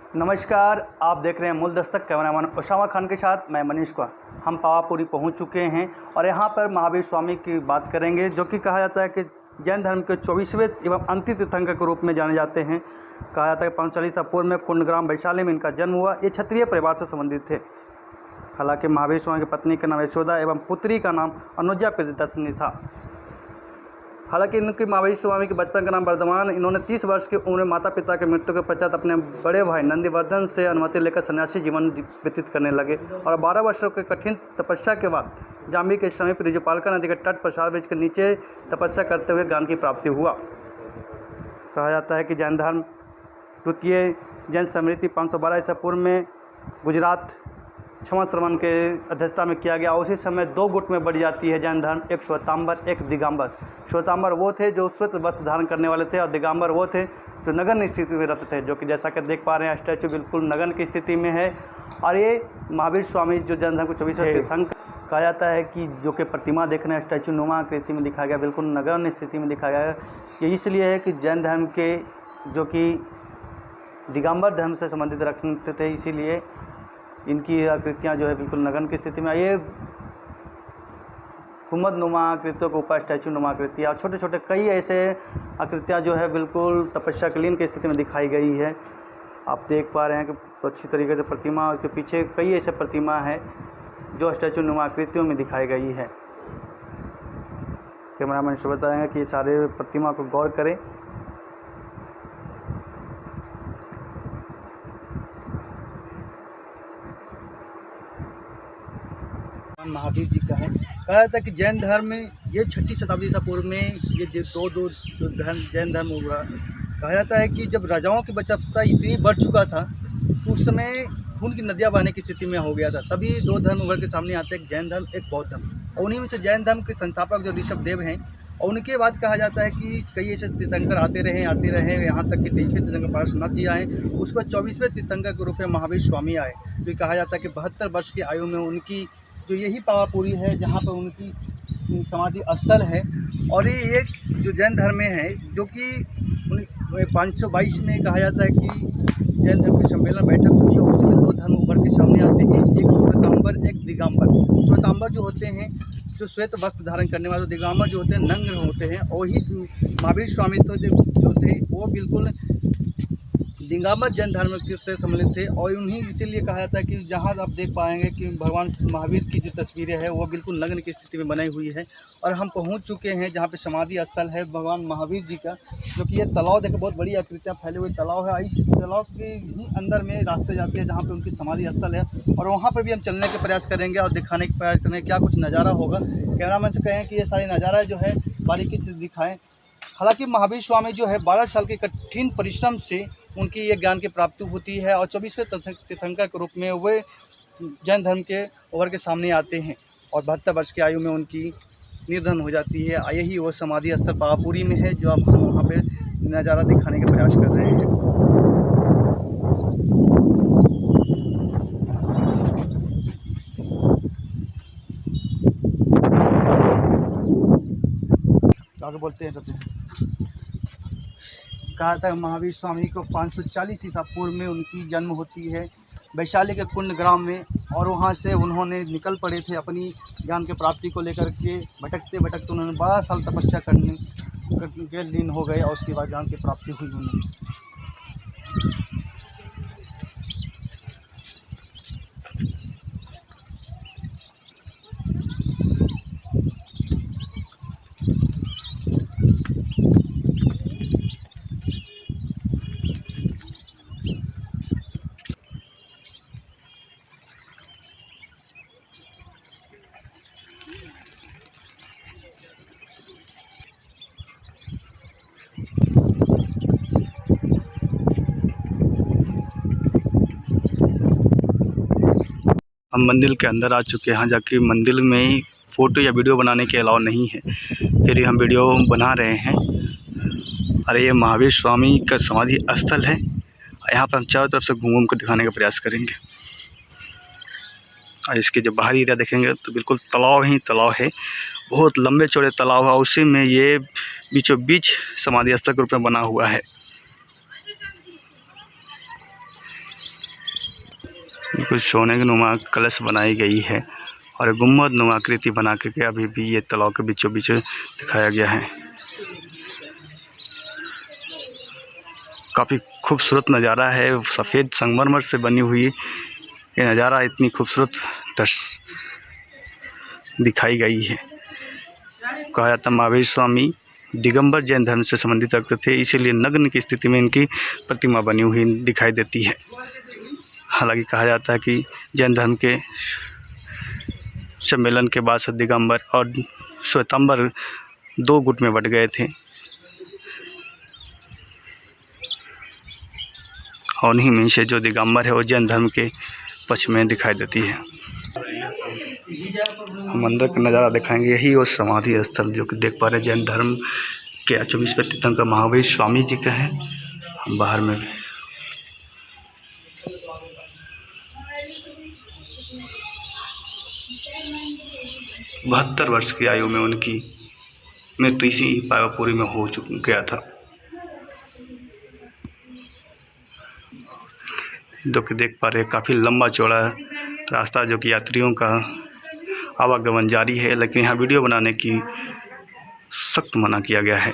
नमस्कार, आप देख रहे हैं मूल दस्तक। कैमरामैन उसामा खान के साथ मैं मनीष कुमार। हम पावापुरी पहुंच चुके हैं और यहां पर महावीर स्वामी की बात करेंगे, जो कि कहा जाता है कि जैन धर्म के 24वें एवं अंतिम तीर्थंकर के रूप में जाने जाते हैं। कहा जाता है कि 540 ईसा पूर्व में कुंडग्राम वैशाली में इनका जन्म हुआ। ये क्षत्रिय परिवार से संबंधित थे। हालांकि महावीर स्वामी की पत्नी का नाम यशोदा एवं पुत्री का नाम अनुजा प्रियदर्शिनी था। हालांकि इनके महावीर स्वामी के बचपन का नाम वर्धमान। इन्होंने 30 वर्ष की उम्र में माता पिता के मृत्यु के पश्चात अपने बड़े भाई नंदीवर्धन से अनुमति लेकर सन्यासी जीवन व्यतीत करने लगे और 12 वर्षों के कठिन तपस्या के बाद जाम्बी के समीप रिजुपालका नदी के तट पर साल वृक्ष के नीचे तपस्या करते हुए ज्ञान की प्राप्ति हुआ। कहा जाता है कि जैन धर्म द्वितीय जैन स्मृति 512 ईसा पूर्व में गुजरात क्षमा श्रवण के अध्यक्षता में किया गया। उसी समय 2 गुट में बढ़ जाती है जैन धर्म, एक श्वेतांबर एक दिगंबर। श्वेतांबर वो थे जो श्वेत वस्त्र धारण करने वाले थे और दिगंबर वो थे जो नगन स्थिति में रहते थे, जो कि जैसा कि देख पा रहे हैं स्टैचू बिल्कुल नगन की स्थिति में है। और ये महावीर स्वामी जो जैन धर्म को 24वें तीर्थंकर कहा जाता है कि जो कि प्रतिमा देखने हैं स्टैचू नुमा आकृति में दिखाया गया, बिल्कुल नगन स्थिति में दिखाया गया। ये इसलिए है कि जैन धर्म के जो कि दिगंबर धर्म से संबंधित रखते थे, इसीलिए इनकी आकृतियाँ जो है बिल्कुल नगन की स्थिति में। ये गुम्बद नुमा आकृतियों के ऊपर स्टैचू नुमा आकृतियाँ और छोटे छोटे कई ऐसे आकृतियाँ जो है बिल्कुल तपस्या कलीन की स्थिति में दिखाई गई है। आप देख पा रहे हैं कि अच्छी तरीके से प्रतिमा, उसके पीछे कई ऐसे प्रतिमा है जो स्टैचू नुमा आकृतियों में दिखाई गई है। कैमरामैन से बताएंगे कि सारे प्रतिमा को गौर करें। महावीर जी का है। कहा जाता है कि जैन धर्म में ये 6ठी शताब्दी ईसा पूर्व में ये जो जैन धर्म हुआ। कहा जाता है कि जब राजाओं की बचावता इतनी बढ़ चुका था कि उस समय खून की नदियाँ बहने की स्थिति में हो गया था। तभी 2 धर्म उभर के सामने आते हैं, एक जैन धर्म एक बौद्ध धर्म। और उन्हीं में से जैन धर्म के संस्थापक जो ऋषभदेव हैं, और उनके बाद कहा जाता है कि कई ऐसे तीर्थंकर आते रहे यहाँ तक कि 23वें तीर्थंकर पार्श्वनाथ जी आए। उसके बाद 24वें तीर्थंकर के रूप में महावीर स्वामी आए, जो कहा जाता है कि 72 वर्ष की आयु में उनकी जो यही पावापुरी है जहाँ पर उनकी समाधि स्थल है। और ये एक जो जैन धर्म में है, जो कि 522 में कहा जाता है कि जैन धर्म की सम्मेलन बैठक हुई है। उस समय 2 धर्म उभर के सामने आते हैं, एक श्वेतांबर एक दिगंबर। श्वेतांबर जो होते हैं जो श्वेत वस्त्र धारण करने वाले, दिगंबर जो होते हैं नग्न होते हैं। और ही महावीर स्वामी तो जो थे वो बिल्कुल दिगंबर जैन धर्म से सम्मिलित थे। और उन्हीं इसीलिए कहा जाता है कि जहाँ आप देख पाएंगे कि भगवान महावीर की जो तस्वीरें हैं वो बिल्कुल नग्न की स्थिति में बनाई हुई है। और हम पहुँच चुके हैं जहाँ पे समाधि स्थल है भगवान महावीर जी का, जो कि ये तालाब देखो, बहुत बड़ी आकृतियाँ फैले हुए तालाब है। इस तालाब के ही अंदर में रास्ते जाते हैं जहाँ पे उनकी समाधि स्थल है। और वहाँ पर भी हम चलने के प्रयास करेंगे और दिखाने के प्रयास करेंगे क्या कुछ नज़ारा होगा। कैमरामैन से कहें कि ये सारे नज़ारा जो है बारीकी से दिखाएँ। हालांकि महावीर स्वामी जो है 12 साल के कठिन परिश्रम से उनकी ये ज्ञान की प्राप्ति होती है और 24वें तीर्थंकर के रूप में वे जैन धर्म के उभर के सामने आते हैं और 72 वर्ष की आयु में उनकी निर्धन हो जाती है। यही वो समाधि स्थल पावापुरी में है, जो अब हम वहाँ पे नज़ारा दिखाने का प्रयास कर रहे हैं। आगे बोलते हैं कहा था महावीर स्वामी को 540 ईसा पूर्व में उनकी जन्म होती है वैशाली के कुंडग्राम में। और वहाँ से उन्होंने निकल पड़े थे अपनी ज्ञान के प्राप्ति को लेकर के। भटकते भटकते उन्होंने 12 साल तपस्या करने के लीन हो गए और उसके बाद ज्ञान की प्राप्ति हुई उन्हें। हम मंदिर के अंदर आ चुके हैं। जाके मंदिर में फ़ोटो या वीडियो बनाने के अलाउ नहीं है, फिर हम वीडियो बना रहे हैं। अरे ये महावीर स्वामी का समाधि स्थल है। यहाँ पर हम चारों तरफ से घूम के दिखाने का प्रयास करेंगे। और इसके जब बाहरी एरिया देखेंगे तो बिल्कुल तालाब ही तालाब है, बहुत लंबे चौड़े तालाब है। उसी में ये बीचों बीच समाधि स्थल के रूप में बना हुआ है। कुछ सोने की नुमा कलश बनाई गई है और गुम्बद नुमा आकृति बना के अभी भी ये तालाब के बीचों बीच दिखाया गया है। काफ़ी खूबसूरत नज़ारा है। सफ़ेद संगमरमर से बनी हुई ये नज़ारा इतनी खूबसूरत दिखाई गई है। कहा जाता महावीर स्वामी दिगंबर जैन धर्म से संबंधित रखते थे, इसीलिए नग्न की स्थिति में इनकी प्रतिमा बनी हुई दिखाई देती है। हालांकि कहा जाता है कि जैन धर्म के सम्मेलन के बाद से दिगंबर और श्वेतांबर दो गुट में बट गए थे और उन्हीं में से जो दिगंबर है वो जैन धर्म के पक्ष में दिखाई देती है। हम अंदर का नज़ारा दिखाएंगे। यही वो समाधि स्थल जो कि देख पा रहे हैं जैन धर्म के 24वें तीर्थंकर महावीर स्वामी जी का है। हम बाहर में 72 वर्ष की आयु में उनकी मृत्यु इसी पावापुरी में हो गया था। जो कि देख पा रहे हैं काफ़ी लंबा चौड़ा रास्ता जो कि यात्रियों का आवागमन जारी है, लेकिन यहाँ वीडियो बनाने की सख्त मना किया गया है।